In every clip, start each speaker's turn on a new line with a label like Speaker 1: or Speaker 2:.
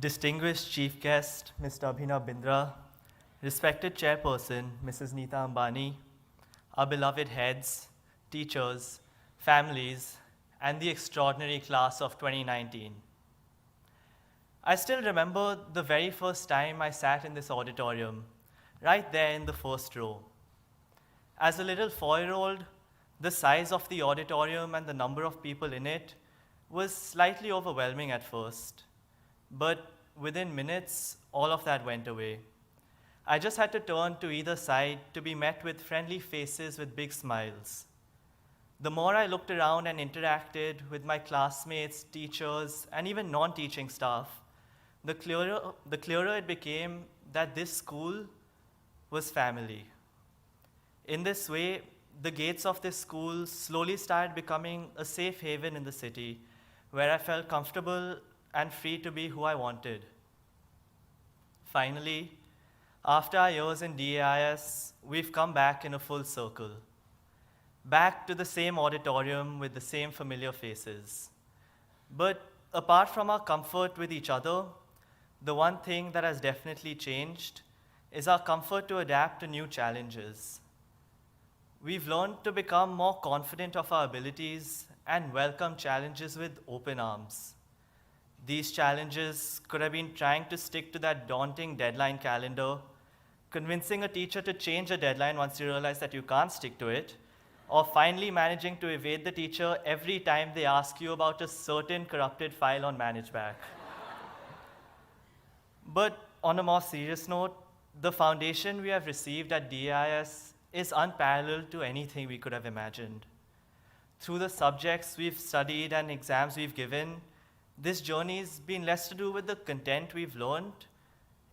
Speaker 1: Distinguished Chief Guest, Mr. Abhinav Bindra, respected Chairperson, Mrs. Neeta Ambani, our beloved heads, teachers, families, and the extraordinary class of 2019. I still remember the very first time I sat in this auditorium, right there in the first row. As a little 4-year-old, the size of the auditorium and the number of people in it was slightly overwhelming at first. But within minutes, all of that went away. I just had to turn to either side to be met with friendly faces with big smiles. The more I looked around and interacted with my classmates, teachers, and even non-teaching staff, the clearer it became that this school was family. In this way, the gates of this school slowly started becoming a safe haven in the city where I felt comfortable and free to be who I wanted. Finally, after our years in DAIS, we've come back in a full circle. Back to the same auditorium with the same familiar faces. But apart from our comfort with each other, the one thing that has definitely changed is our comfort to adapt to new challenges. We've learned to become more confident of our abilities and welcome challenges with open arms. These challenges could have been trying to stick to that daunting deadline calendar, convincing a teacher to change a deadline once you realize that you can't stick to it, or finally managing to evade the teacher every time they ask you about a certain corrupted file on ManageBack. But on a more serious note, the foundation we have received at DAIS is unparalleled to anything we could have imagined. Through the subjects we've studied and exams we've given, this journey's been less to do with the content we've learned.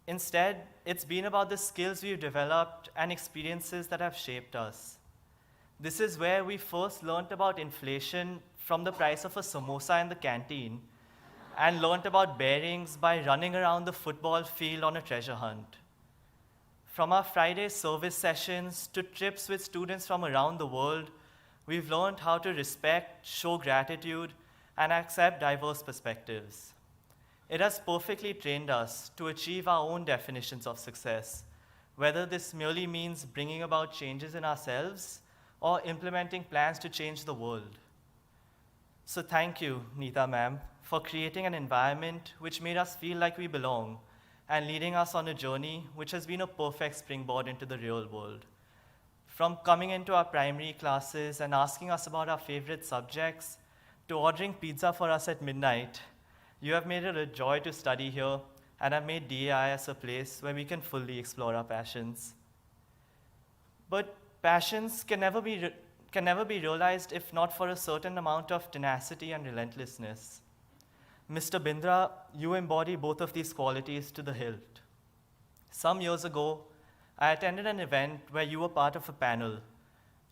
Speaker 1: Instead, it's been about the skills we've developed and experiences that have shaped us. This is where we first learned about inflation from the price of a samosa in the canteen and learned about bearings by running around the football field on a treasure hunt. From our Friday service sessions to trips with students from around the world, we've learned how to respect, show gratitude, and accept diverse perspectives. It has perfectly trained us to achieve our own definitions of success, whether this merely means bringing about changes in ourselves or implementing plans to change the world. So thank you, Neeta ma'am, for creating an environment which made us feel like we belong and leading us on a journey which has been a perfect springboard into the real world. From coming into our primary classes and asking us about our favorite subjects, to ordering pizza for us at midnight, you have made it a joy to study here and have made DAIS a place where we can fully explore our passions. But passions can never be realized if not for a certain amount of tenacity and relentlessness. Mr. Bindra, you embody both of these qualities to the hilt. Some years ago, I attended an event where you were part of a panel.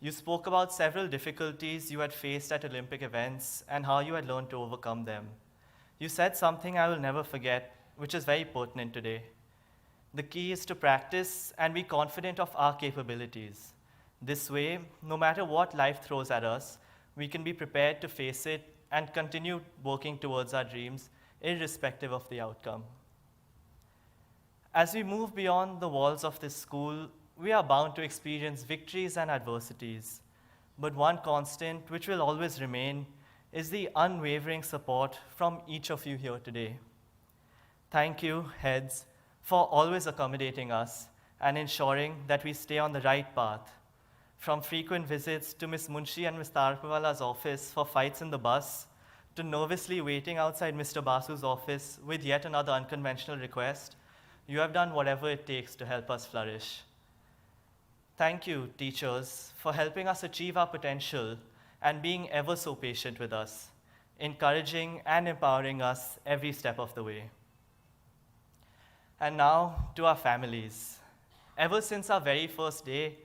Speaker 1: You spoke about several difficulties you had faced at Olympic events and how you had learned to overcome them. You said something I will never forget, which is very pertinent today. The key is to practice and be confident of our capabilities. This way, no matter what life throws at us, we can be prepared to face it and continue working towards our dreams, irrespective of the outcome. As we move beyond the walls of this school, we are bound to experience victories and adversities. But one constant, which will always remain, is the unwavering support from each of you here today. Thank you, heads, for always accommodating us and ensuring that we stay on the right path. From frequent visits to Ms. Munshi and Ms. Tarpawala's office for fights in the bus, to nervously waiting outside Mr. Basu's office with yet another unconventional request, you have done whatever it takes to help us flourish. Thank you, teachers, for helping us achieve our potential and being ever so patient with us, encouraging and empowering us every step of the way. And now, to our families. Ever since our very first day,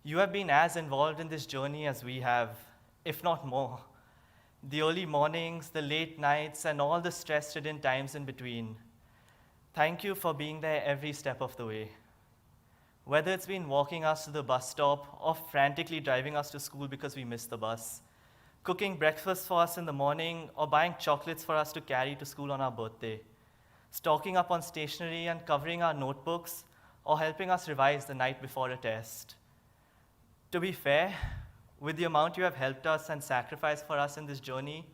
Speaker 1: you have been as involved in this journey as we have, if not more. The early mornings, the late nights, and all the stress-ridden times in between. Thank you for being there every step of the way. Whether it's been walking us to the bus stop or frantically driving us to school because we missed the bus, cooking breakfast for us in the morning or buying chocolates for us to carry to school on our birthday, stocking up on stationery and covering our notebooks, or helping us revise the night before a test. To be fair, with the amount you have helped us and sacrificed for us in this journey,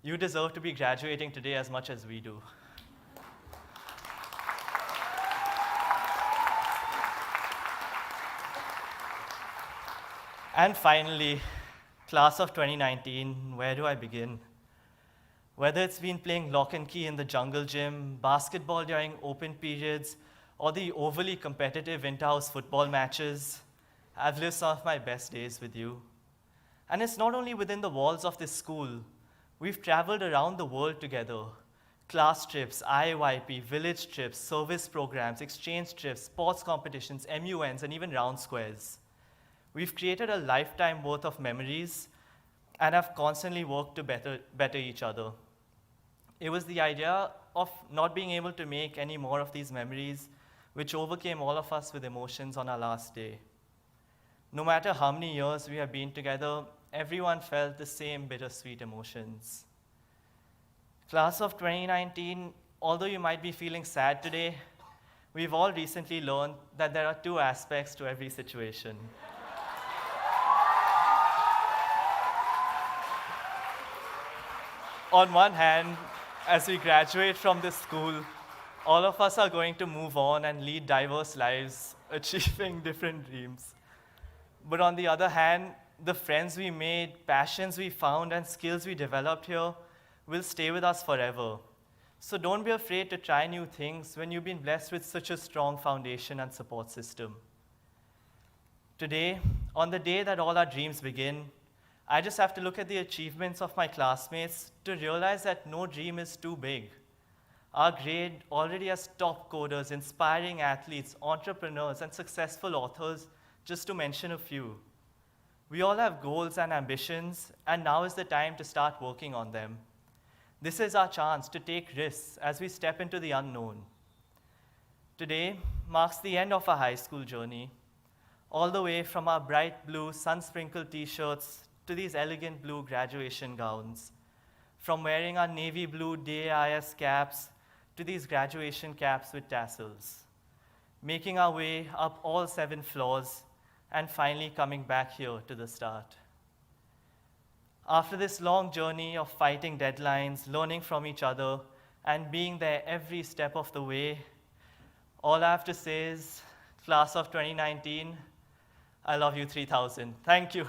Speaker 1: you deserve to be graduating today as much as we do. And finally, class of 2019, where do I begin? Whether it's been playing lock and key in the jungle gym, basketball during open periods, or the overly competitive inter-house football matches, I've lived some of my best days with you. And it's not only within the walls of this school. We've traveled around the world together. Class trips, IYP, village trips, service programs, exchange trips, sports competitions, MUNs, and even round squares. We've created a lifetime worth of memories and have constantly worked to better each other. It was the idea of not being able to make any more of these memories which overcame all of us with emotions on our last day. No matter how many years we have been together, everyone felt the same bittersweet emotions. Class of 2019, although you might be feeling sad today, we've all recently learned that there are two aspects to every situation. On one hand, as we graduate from this school, all of us are going to move on and lead diverse lives, achieving different dreams. But on the other hand, the friends we made, passions we found, and skills we developed here will stay with us forever. So don't be afraid to try new things when you've been blessed with such a strong foundation and support system. Today, on the day that all our dreams begin, I just have to look at the achievements of my classmates to realize that no dream is too big. Our grade already has top coders, inspiring athletes, entrepreneurs, and successful authors, just to mention a few. We all have goals and ambitions, and now is the time to start working on them. This is our chance to take risks as we step into the unknown. Today marks the end of our high school journey, all the way from our bright blue sun-sprinkled t-shirts to these elegant blue graduation gowns, from wearing our navy blue DAIS caps to these graduation caps with tassels, making our way up all 7 floors, and finally coming back here to the start. After this long journey of fighting deadlines, learning from each other, and being there every step of the way, all I have to say is, class of 2019, I love you 3000. Thank you.